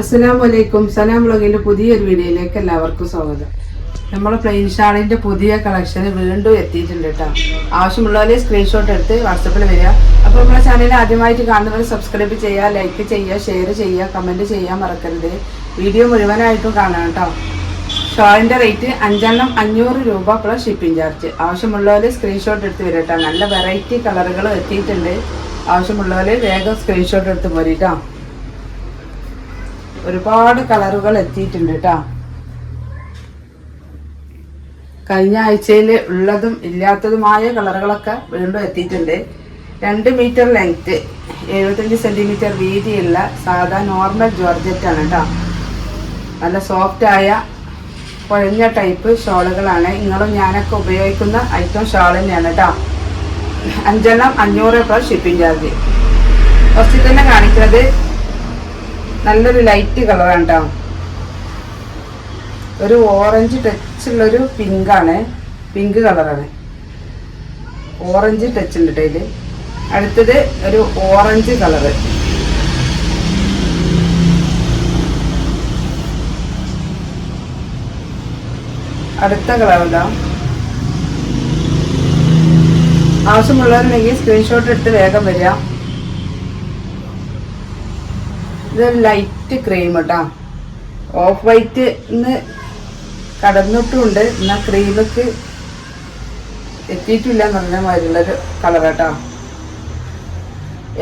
അസ്സലാമലൈക്കും. സലാം വ്ളോഗിന്റെ പുതിയൊരു വീഡിയോയിലേക്ക് എല്ലാവർക്കും സ്വാഗതം. നമ്മളെ പ്ലെയിൻ ഷാളിന്റെ പുതിയ കളക്ഷൻ വീണ്ടും എത്തിയിട്ടുണ്ട് കേട്ടോ. ആവശ്യമുള്ളവരെ സ്ക്രീൻഷോട്ട് എടുത്ത് വാട്സപ്പിൽ വരിക. അപ്പോൾ നമ്മളെ ചാനൽ ആദ്യമായിട്ട് കാണുന്നവർ സബ്സ്ക്രൈബ് ചെയ്യുക, ലൈക്ക് ചെയ്യുക, ഷെയർ ചെയ്യുക, കമന്റ് ചെയ്യാൻ മറക്കരുത്. വീഡിയോ മുഴുവനായിട്ടും കാണാം കേട്ടോ. ഷാളിന്റെ റേറ്റ് 5 500 രൂപ പ്ലസ് ഷിപ്പിംഗ് ചാർജ്. ആവശ്യമുള്ളവർ സ്ക്രീൻഷോട്ട് എടുത്ത് വരിക കേട്ടോ. നല്ല വെറൈറ്റി കളറുകൾ എത്തിയിട്ടുണ്ട്. ആവശ്യമുള്ളവർ വേഗം സ്ക്രീൻഷോട്ട് എടുത്ത് പോരിട്ടോ. ഒരുപാട് കളറുകൾ എത്തിയിട്ടുണ്ട് കേട്ടോ. കഴിഞ്ഞ ആഴ്ചയിൽ ഉള്ളതും ഇല്ലാത്തതുമായ കളറുകളൊക്കെ വീണ്ടും എത്തിയിട്ടുണ്ട്. 2 മീറ്റർ ലെങ്ത്ത്, 75 സെന്റിമീറ്റർ വീതിയുള്ള സാധാ നോർമൽ ജോർജറ്റ് ആണ് കേട്ടോ. നല്ല സോഫ്റ്റ് ആയ കുഴഞ്ഞ ടൈപ്പ് ഷോളുകളാണ്. നിങ്ങളും ഞാനൊക്കെ ഉപയോഗിക്കുന്ന ഐറ്റം ഷോൾ തന്നെയാണ് കേട്ടോ. 5 500 പ്ലസ് ഷിപ്പിംഗ് ചാർജ്. ഫസ്റ്റ് തന്നെ കാണിക്കുന്നത് നല്ലൊരു ലൈറ്റ് കളറാണ് കേട്ടോ. ഒരു ഓറഞ്ച് ടച്ച് ഉള്ളൊരു പിങ്കാണ്, പിങ്ക് കളറാണ്. ഓറഞ്ച് ടച്ച് ഉണ്ട് കേട്ടോ ഇതിൽ. അടുത്തത് ഒരു ഓറഞ്ച് കളറ്. അടുത്ത കളറല്ല. ആവശ്യമുള്ളവരുണ്ടെങ്കിൽ സ്ക്രീൻഷോട്ട് എടുത്ത് വേഗം വരിക. ഇതൊരു ലൈറ്റ് ക്രീം കേട്ടോ. ഓഫ് വൈറ്റ് കടന്നിട്ടുമുണ്ട്, എന്നാൽ ക്രീമക്ക് എത്തിയിട്ടില്ല എന്ന് പറഞ്ഞ മാതിരിയുള്ളൊരു കളർ കേട്ടോ.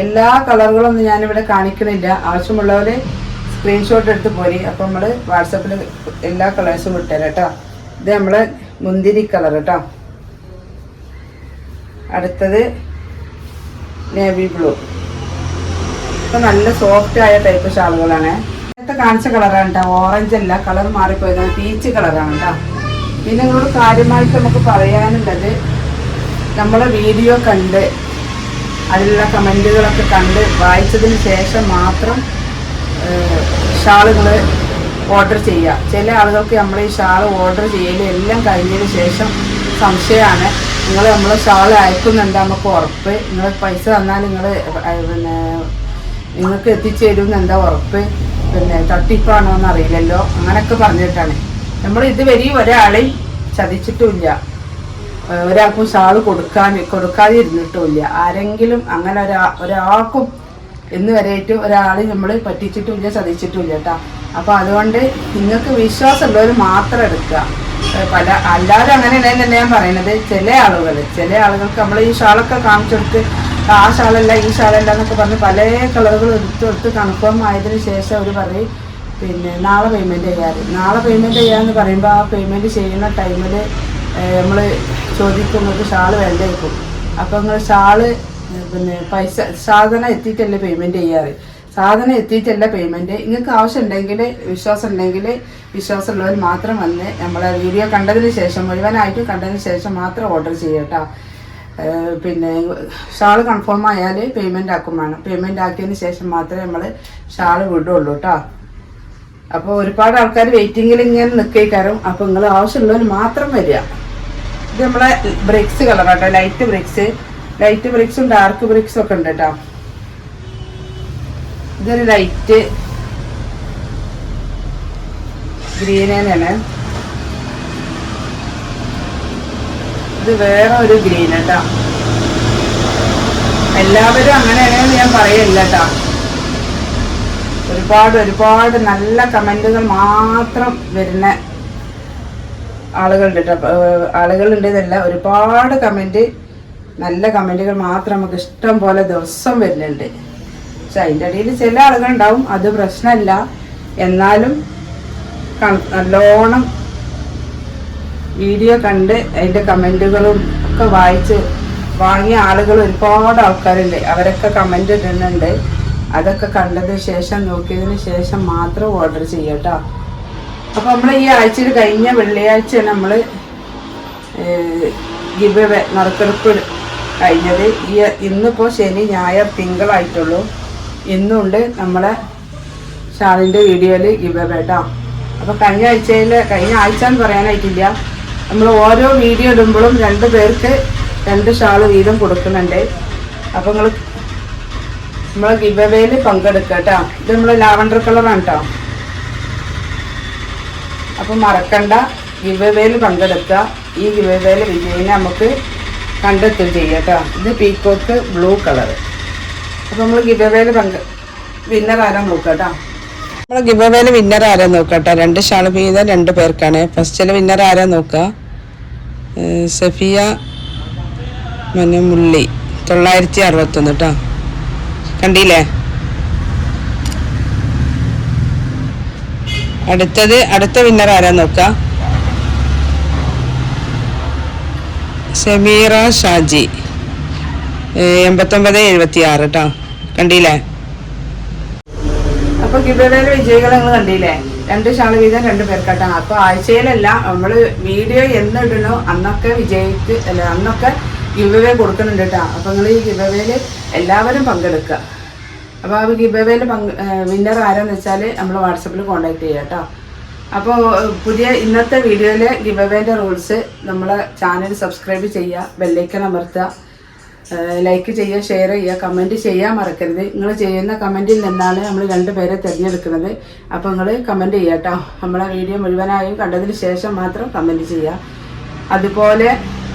എല്ലാ കളറുകളൊന്നും ഞാനിവിടെ കാണിക്കണില്ല. ആവശ്യമുള്ളവർ സ്ക്രീൻഷോട്ട് എടുത്ത് പോരി. അപ്പം നമ്മൾ വാട്സപ്പിൽ എല്ലാ കളേഴ്സും വിട്ടുതരാം കേട്ടോ. ഇത് നമ്മളെ മുന്തിരി കളർ കേട്ടോ. അടുത്തത് നേവി ബ്ലൂ. നല്ല സോഫ്റ്റ് ആയ ടൈപ്പ് ഷാളുകളാണ്. നേരത്തെ കാണിച്ച കളറാണ് കേട്ടോ. ഓറഞ്ച് അല്ല, കളർ മാറിപ്പോയതാണ്, പീച്ച് കളറാണ് കേട്ടോ. പിന്നെ നിങ്ങളോട് കാര്യമായിട്ട് നമുക്ക് പറയാനുള്ളത്, നമ്മളെ വീഡിയോ കണ്ട് അതിലുള്ള കമൻറ്റുകളൊക്കെ കണ്ട് വായിച്ചതിന് ശേഷം മാത്രം ഷാളുകൾ ഓർഡർ ചെയ്യുക. ചില ആളുകൾക്ക് നമ്മൾ ഈ ഷാൾ ഓർഡർ ചെയ്യൽ എല്ലാം കഴിഞ്ഞതിന് ശേഷം സംശയമാണ്. നിങ്ങൾ നമ്മളെ ഷാൾ അയക്കുന്നുണ്ട് നമുക്ക് ഉറപ്പ്, നിങ്ങൾ പൈസ തന്നാൽ നിങ്ങൾക്ക് എത്തിച്ചു തരുമെന്ന് എന്താ ഉറപ്പ്, പിന്നെ തട്ടിപ്പാണോ എന്ന് അറിയില്ലല്ലോ, അങ്ങനെയൊക്കെ പറഞ്ഞിട്ടാണ്. നമ്മൾ ഇതുവരെ ഒരാളെയും ചതിച്ചിട്ടുമില്ല, ഒരാൾക്കും ഷാൾ കൊടുക്കാതെ ഇരുന്നിട്ടുമില്ല. ആരെങ്കിലും അങ്ങനെ ഒരാൾക്കും എന്ന് വരെയായിട്ടും ഒരാളെ നമ്മൾ പറ്റിച്ചിട്ടുമില്ല, ചതിച്ചിട്ടുമില്ല കേട്ടോ. അപ്പോൾ അതുകൊണ്ട് നിങ്ങൾക്ക് വിശ്വാസമുള്ളവർ മാത്രം എടുക്കുക. എല്ലാവരും അങ്ങനെയല്ല തന്നെ ഞാൻ പറയുന്നത്. ചില ആളുകൾക്ക് നമ്മൾ ഈ ഷാളൊക്കെ കാണിച്ചെടുത്ത് ആ ഷാളല്ല ഈ ഷാളല്ല എന്നൊക്കെ പറഞ്ഞ് പല കളറുകൾ എടുത്ത് കൺഫേം ആയതിനു ശേഷം അവർ പറയും പിന്നെ നാളെ പേയ്മെൻറ്റ് ചെയ്യാമെന്ന് പറയുമ്പോൾ ആ പേയ്മെൻറ്റ് ചെയ്യുന്ന ടൈമിൽ നമ്മൾ ചോദിക്കുന്നത് ഷാള് വേണ്ടേക്കും. അപ്പോൾ നിങ്ങൾ ഷാള് പിന്നെ പൈസ സാധനം എത്തിയിട്ടല്ലേ പേയ്മെൻറ്റ് ചെയ്യാറ്. സാധനം എത്തിയിട്ടല്ല പേയ്മെൻറ്റ്. നിങ്ങൾക്ക് ആവശ്യമുണ്ടെങ്കിൽ വിശ്വാസമുള്ളവർ മാത്രം വന്ന് നമ്മളെ വീഡിയോ കണ്ടതിന് ശേഷം മുഴുവനായിട്ട് കണ്ടതിന് ശേഷം മാത്രം ഓർഡർ ചെയ്യട്ടോ. പിന്നെ ഷാൾ കൺഫേം ആയാൽ പേയ്മെൻ്റ് ആക്കും വേണം. പേയ്മെൻ്റ് ആക്കിയതിന് ശേഷം മാത്രമേ നമ്മൾ ഷാൾ വിടുള്ളൂ കേട്ടോ. അപ്പോൾ ഒരുപാട് ആൾക്കാർ വെയിറ്റിങ്ങിൽ ഇങ്ങനെ നിൽക്കേക്കാരും. അപ്പോൾ നിങ്ങൾ ആവശ്യമുള്ളവർ മാത്രം വരിക. ഇത് നമ്മളെ ബ്രിക്സ് കളറാട്ടോ. ലൈറ്റ് ബ്രിക്സും ഡാർക്ക് ബ്രിക്സും ഒക്കെ ഉണ്ട് കേട്ടോ. ഇതൊരു ലൈറ്റ് ഗ്രീനാണ്. ഇത് വേറെ ഒരു ഗ്രീൻ കേട്ടോ. എല്ലാവരും അങ്ങനെയാണെന്ന് ഞാൻ പറയില്ല കേട്ടോ. ഒരുപാട് നല്ല കമൻറ്റുകൾ മാത്രം വരുന്ന ആളുകളുണ്ട് ഇതല്ല. ഒരുപാട് നല്ല കമൻറ്റുകൾ മാത്രം നമുക്ക് ഇഷ്ടം പോലെ ദിവസം വരുന്നുണ്ട്. പക്ഷെ അതിൻ്റെ ഇടയിൽ ചില ആളുകളുണ്ടാവും, അത് പ്രശ്നമല്ല. എന്നാലും നല്ലോണം വീഡിയോ കണ്ട് അതിൻ്റെ കമൻറ്റുകളും ഒക്കെ വായിച്ച് വാങ്ങിയ ആളുകൾ ഒരുപാട് ആൾക്കാരുണ്ട്. അവരൊക്കെ കമൻറ്റ് ഇടുന്നുണ്ട്. അതൊക്കെ കണ്ടതിന് ശേഷം നോക്കിയതിന് ശേഷം മാത്രം ഓർഡർ ചെയ്യാം കേട്ടോ. അപ്പോൾ നമ്മൾ ഈ ആഴ്ചയിൽ കഴിഞ്ഞ വെള്ളിയാഴ്ച നമ്മൾ ഗിവ് അവേ നറുക്കെടുപ്പ് കഴിഞ്ഞത്. ഇന്നിപ്പോൾ ശനി ഞായർ തിങ്കളായിട്ടുള്ളൂ. ഇന്നുണ്ട് നമ്മളെ ഷാളിൻ്റെ വീഡിയോയിൽ ഗിവ് അവേ കേട്ടോ. അപ്പോൾ കഴിഞ്ഞ ആഴ്ച എന്ന് പറയാനായിട്ടില്ല, നമ്മൾ ഓരോ വീഡിയോ ഇടുമ്പോഴും 2 പേർക്ക് 2 ഷാള് വീതം കൊടുക്കുന്നുണ്ട്. അപ്പോൾ നിങ്ങൾ നമ്മളെ ഗിവ് അവേയിൽ പങ്കെടുക്കുക കേട്ടോ. ഇത് നമ്മൾ ലാവണ്ടർ കളറാണ് കേട്ടോ. അപ്പം മറക്കണ്ട, ഗിവ് അവേയിൽ പങ്കെടുക്കുക. ഈ ഗിവ് അവേയിൽ വിജയിനെ നമുക്ക് കണ്ടെത്തുകയും ചെയ്യാം കേട്ടോ. ഇത് പീക്കോക്ക് ബ്ലൂ കളറ്. അപ്പോൾ നമ്മൾ ഗിവ് അവേയിൽ വിന്നർ ആരാ നോക്കാം കേട്ടോ. നമ്മൾ ഗിവ് അവേയിൽ വിന്നർ ആരാ നോക്കാം കേട്ടോ. 2 ഷാൾ വീതം 2 പേർക്കാണ്. ഫസ്റ്റിൽ വിന്നർ ആരാ നോക്കുക. സഫിയ മുള്ളി 961 കേട്ടോ. കണ്ടില്ലേ? അടുത്ത വിന്നർ ആരാ നോക്കാം. സമീറ ഷാജി 8976 കേട്ടോ. കണ്ടില്ലേ? അപ്പൊ ഗിവവേയിലെ വിജയികളെ നിങ്ങൾ കണ്ടില്ലേ? 2 ഷാൾ വീതം 2 പേർക്കാട്ടോ. അപ്പൊ ആഴ്ചയിലല്ല, നമ്മള് വീഡിയോ എന്നിടണോ അന്നൊക്കെ അന്നൊക്കെ ഗിവവേ കൊടുക്കുന്നുണ്ട് കേട്ടോ. അപ്പൊ നിങ്ങൾ ഈ ഗിവവേയില് എല്ലാവരും പങ്കെടുക്കുക. അപ്പോൾ ആ ഗിവവേയിൽ വിന്നർ ആരാന്ന് വെച്ചാൽ നമ്മൾ വാട്സപ്പിൽ കോൺടാക്ട് ചെയ്യുക കേട്ടോ. അപ്പോൾ ഇന്നത്തെ വീഡിയോയിലെ ഗിവവേൻ്റെ റൂൾസ്, നമ്മളെ ചാനൽ സബ്സ്ക്രൈബ് ചെയ്യുക, ബെല്ലൈക്കൺ അമർത്തുക, ലൈക്ക് ചെയ്യുക, ഷെയർ ചെയ്യുക, കമൻറ്റ് ചെയ്യാൻ മറക്കരുത്. നിങ്ങൾ ചെയ്യുന്ന കമൻറ്റിൽ നിന്നാണ് നമ്മൾ 2 പേരെ തിരഞ്ഞെടുക്കുന്നത്. അപ്പോൾ നിങ്ങൾ കമൻറ്റ് ചെയ്യുക കേട്ടോ. നമ്മളെ വീഡിയോ മുഴുവനായും കണ്ടതിന് ശേഷം മാത്രം കമൻറ്റ് ചെയ്യുക. അതുപോലെ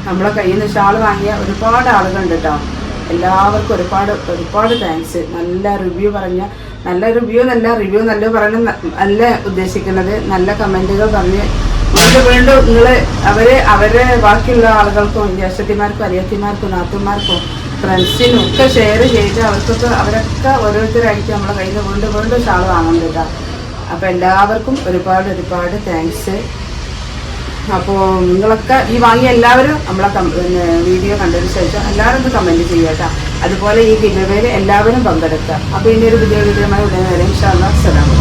നമ്മളെ കയ്യിൽ നിന്ന് ഷാൾ വാങ്ങിയ ഒരുപാട് ആളുകളുണ്ട് കേട്ടോ. എല്ലാവർക്കും ഒരുപാട് താങ്ക്സ്. നല്ല റിവ്യൂ നല്ല പറഞ്ഞ് നല്ല ഉദ്ദേശിക്കുന്നത് നല്ല കമൻറ്റുകൾ പറഞ്ഞ് വീണ്ടും നിങ്ങൾ അവരെ ബാക്കിയുള്ള ആളുകൾക്കും ജ്യേഷ്ഠത്തിമാർക്കും അനിയത്തിമാർക്കും നാത്തുമാർക്കും ഫ്രണ്ട്സിനും ഒക്കെ ഷെയർ ചെയ്ത് അവരൊക്കെ ഓരോരുത്തരായിട്ട് നമ്മളെ കയ്യിൽ നിന്ന് വീണ്ടും ഷാൾ വാങ്ങുന്നുണ്ട്. അപ്പോൾ എല്ലാവർക്കും ഒരുപാട് താങ്ക്സ്. അപ്പോൾ നിങ്ങളൊക്കെ ഈ വാങ്ങിയ എല്ലാവരും നമ്മളെ വീഡിയോ കണ്ടതിന് ശേഷം എല്ലാവരും ഒന്ന് കമൻറ്റ് ചെയ്യുക കേട്ടോ. അതുപോലെ ഈ ഗിവവേയിൽ എല്ലാവരും പങ്കെടുക്കുക. അപ്പോൾ ഇനി ഒരു പുതിയ വീഡിയോയുമായി ഉടനെ വരെ ഇൻഷാ അല്ലാഹ്. അസ്സലാമു അലൈക്കും.